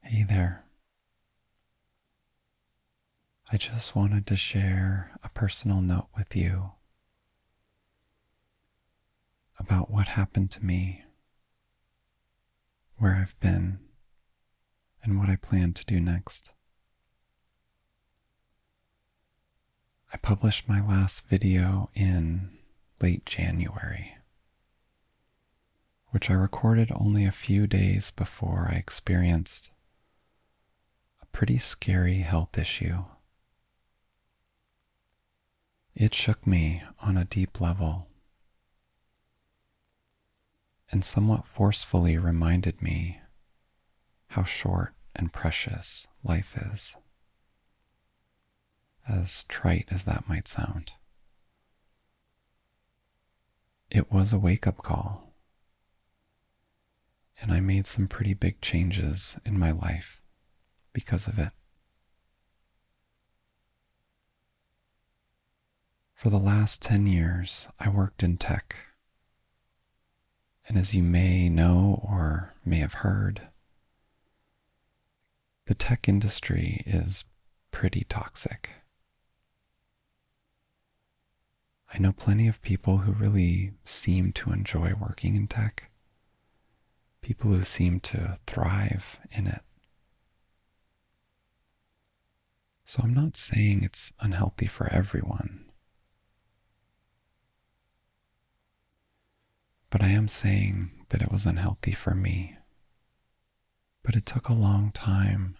Hey there. I just wanted to share a personal note with you about what happened to me, where I've been, and what I plan to do next. I published my last video in late January, which I recorded only a few days before I experienced a pretty scary health issue. It shook me on a deep level and somewhat forcefully reminded me how short and precious life is, as trite as that might sound. It was a wake-up call, and I made some pretty big changes in my life because of it. For the last 10 years, I worked in tech. And as you may know or may have heard, the tech industry is pretty toxic. I know plenty of people who really seem to enjoy working in tech, people who seem to thrive in it. So I'm not saying it's unhealthy for everyone, but I am saying that it was unhealthy for me. But it took a long time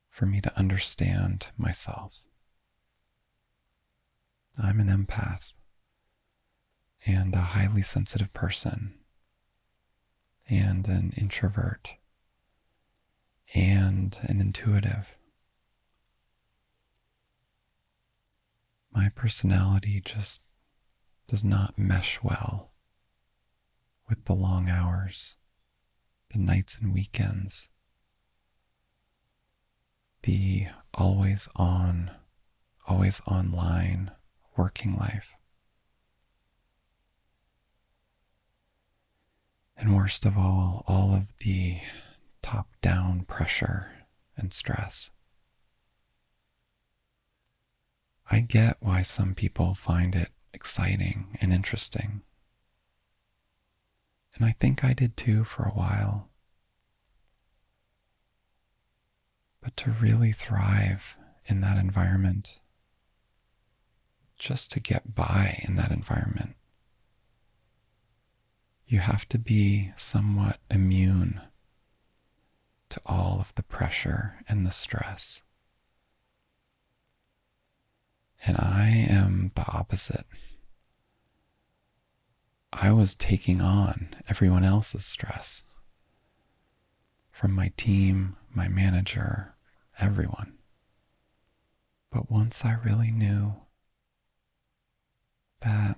for me to understand myself. I'm an empath and a highly sensitive person and an introvert and an intuitive. My personality just does not mesh well with the long hours, the nights and weekends, the always on, always online working life. And worst of all of the top-down pressure and stress. I get why some people find it exciting and interesting. And I think I did too for a while. But to really thrive in that environment, just to get by in that environment, you have to be somewhat immune to all of the pressure and the stress. And I am the opposite. I was taking on everyone else's stress from my team, my manager, everyone. But once I really knew that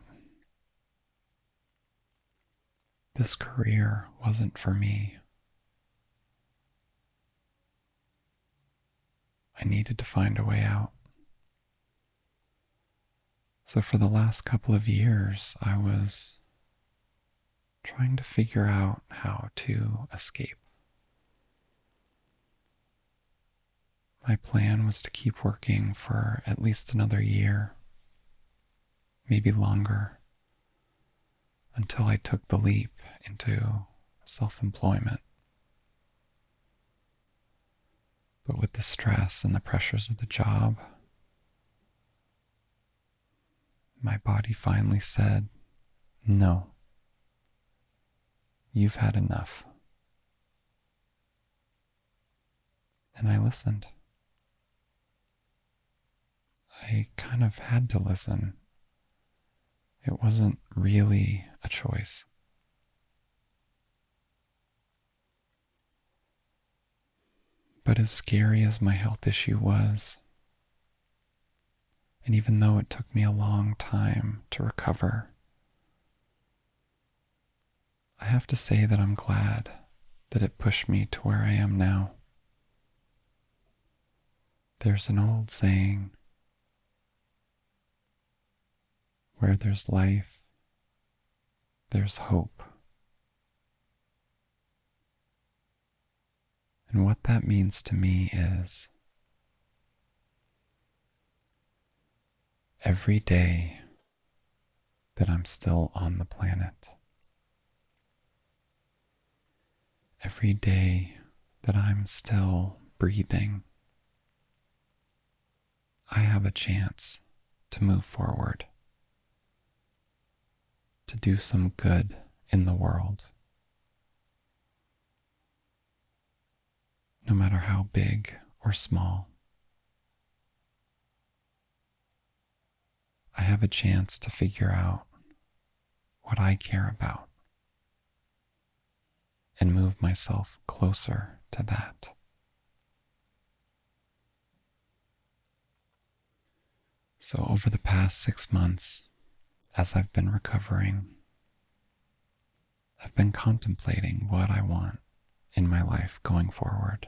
this career wasn't for me, I needed to find a way out. So for the last couple of years, I was trying to figure out how to escape. My plan was to keep working for at least another year, maybe longer, until I took the leap into self-employment. But with the stress and the pressures of the job, my body finally said, "No, you've had enough." And I listened. I kind of had to listen. It wasn't really a choice. But as scary as my health issue was, and even though it took me a long time to recover, I have to say that I'm glad that it pushed me to where I am now. There's an old saying, where there's life, there's hope. And what that means to me is every day that I'm still on the planet, every day that I'm still breathing, I have a chance to move forward, to do some good in the world. No matter how big or small, I have a chance to figure out what I care about and move myself closer to that. So over the past 6 months, as I've been recovering, I've been contemplating what I want in my life going forward.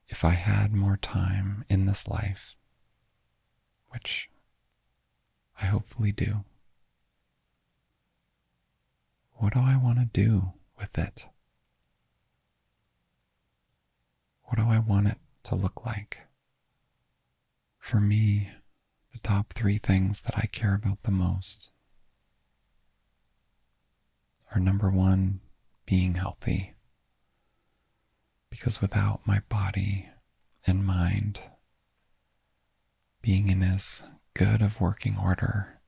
If I had more time in this life, which I hopefully do, what do I want to do with it? What do I want it to look like? For me, the top 3 things that I care about the most are number 1, being healthy. Because without my body and mind being in as good of working order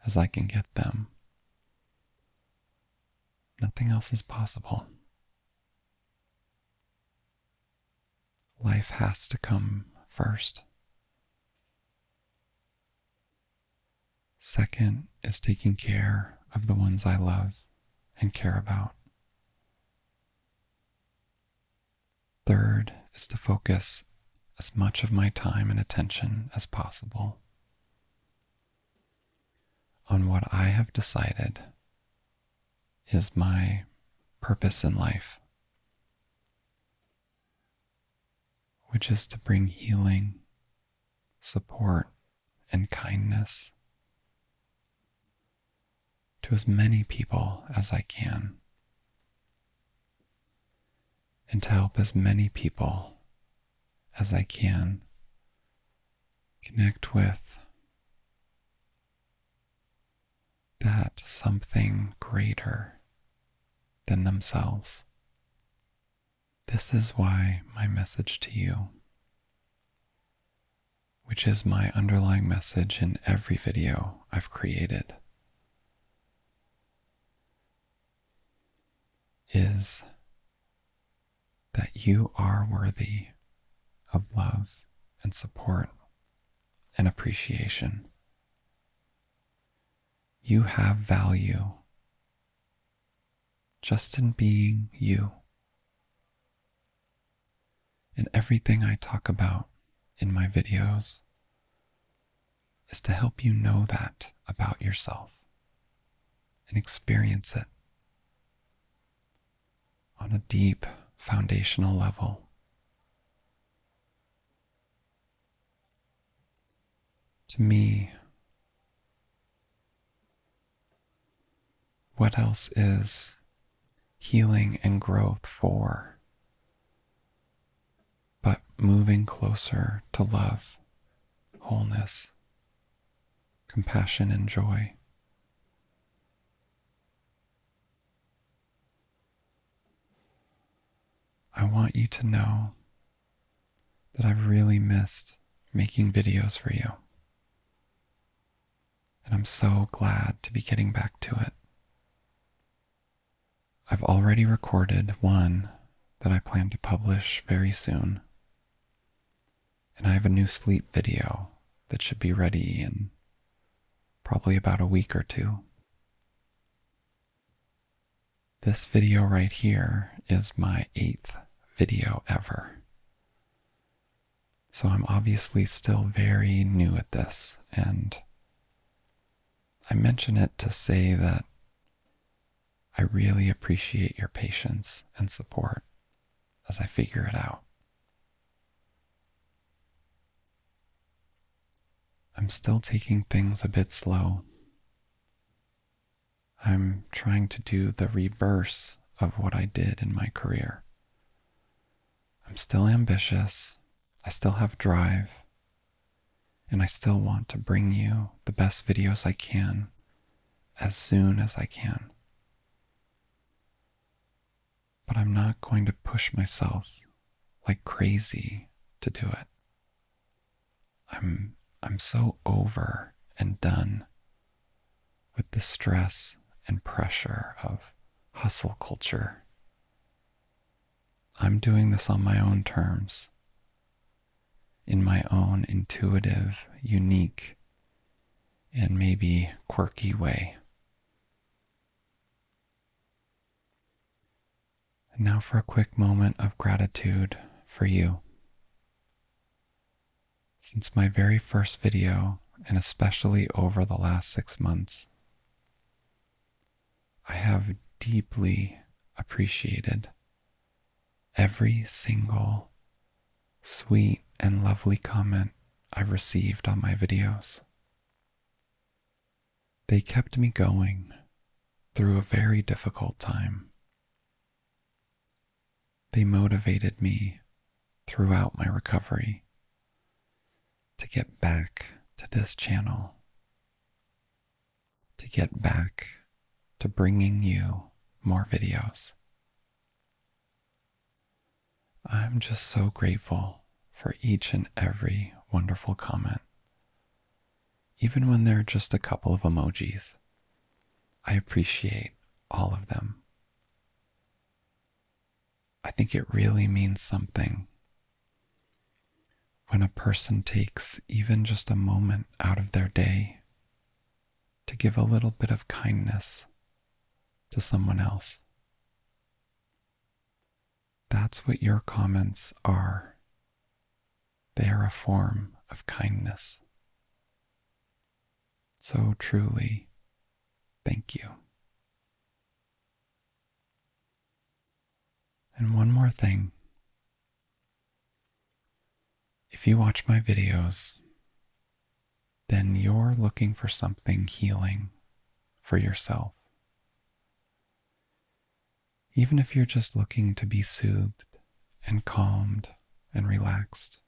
as I can get them, nothing else is possible. Life has to come first. Second is taking care of the ones I love and care about. Third is to focus as much of my time and attention as possible on what I have decided is my purpose in life, which is to bring healing, support, and kindness to as many people as I can, and to help as many people as I can connect with that something greater than themselves. This is why my message to you, which is my underlying message in every video I've created, is that you are worthy of love and support and appreciation. You have value just in being you. And everything I talk about in my videos is to help you know that about yourself and experience it on a deep foundational level. To me, what else is healing and growth for but moving closer to love, wholeness, compassion, and joy? I want you to know that I've really missed making videos for you. And I'm so glad to be getting back to it. I've already recorded one that I plan to publish very soon. And I have a new sleep video that should be ready in probably about a week or 2. This video right here is my 8th video ever. So I'm obviously still very new at this, and I mention it to say that I really appreciate your patience and support as I figure it out. I'm still taking things a bit slow. I'm trying to do the reverse of what I did in my career. I'm still ambitious, I still have drive, and I still want to bring you the best videos I can as soon as I can. But I'm not going to push myself like crazy to do it. I'm so over and done with the stress and pressure of hustle culture. I'm doing this on my own terms, in my own intuitive, unique, and maybe quirky way. And now for a quick moment of gratitude for you. Since my very first video, and especially over the last 6 months, I have deeply appreciated every single sweet and lovely comment I've received on my videos. They kept me going through a very difficult time. They motivated me throughout my recovery to get back to this channel, to get back to bringing you more videos. I'm just so grateful for each and every wonderful comment. Even when they're just a couple of emojis, I appreciate all of them. I think it really means something when a person takes even just a moment out of their day to give a little bit of kindness to someone else. That's what your comments are. They are a form of kindness. So truly, thank you. And one more thing. If you watch my videos, then you're looking for something healing for yourself. Even if you're just looking to be soothed and calmed and relaxed,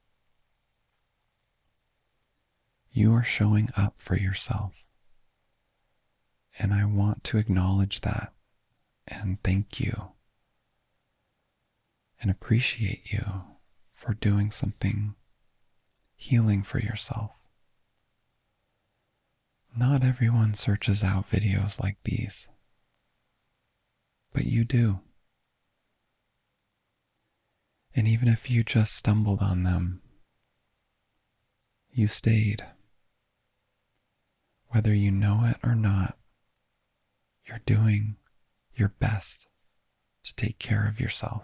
you are showing up for yourself. And I want to acknowledge that and thank you and appreciate you for doing something healing for yourself. Not everyone searches out videos like these, but you do. And even if you just stumbled on them, you stayed. Whether you know it or not, you're doing your best to take care of yourself.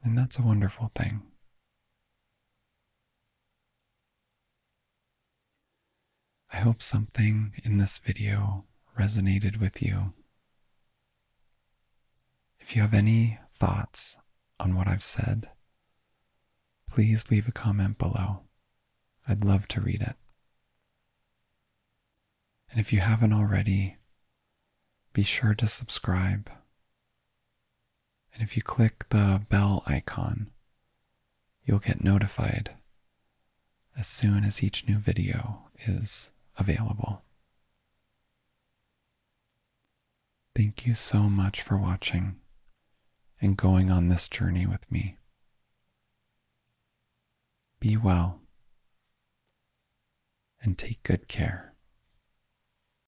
And that's a wonderful thing. I hope something in this video resonated with you. If you have any thoughts on what I've said, please leave a comment below. I'd love to read it. And if you haven't already, be sure to subscribe. And if you click the bell icon, you'll get notified as soon as each new video is available. Thank you so much for watching and going on this journey with me. Be well and take good care.